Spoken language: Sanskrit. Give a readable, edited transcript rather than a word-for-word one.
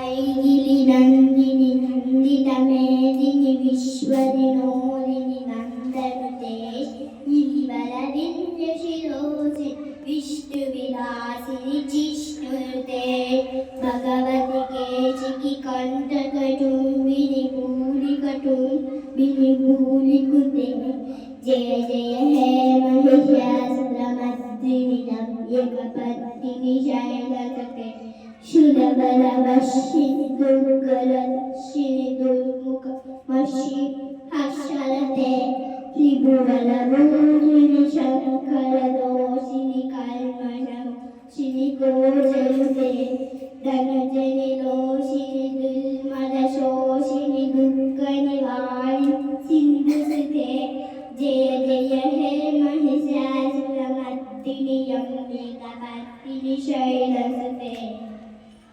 ऐगिरि नन्दिनि नन्दितमेदिनि विश्वविनोदिनि नन्दनुते गिरिवरविन्द्यशिरोसि विष्णुविलासिनि जिष्णुते भगवति केशिकि कण्ठकटुम्बिनि भूलिकुते जय जय हे महिषासुरमर्दिनि नव्यकपर्दिनि शैलसुते शुलबलवर्षिणि दुर्गलवर्षिणि दुर्मुखमर्षि हर्षलते त्रिभुवनमोहिनि शङ्करदोषिनि कल्मषमोषिनि गोचरुते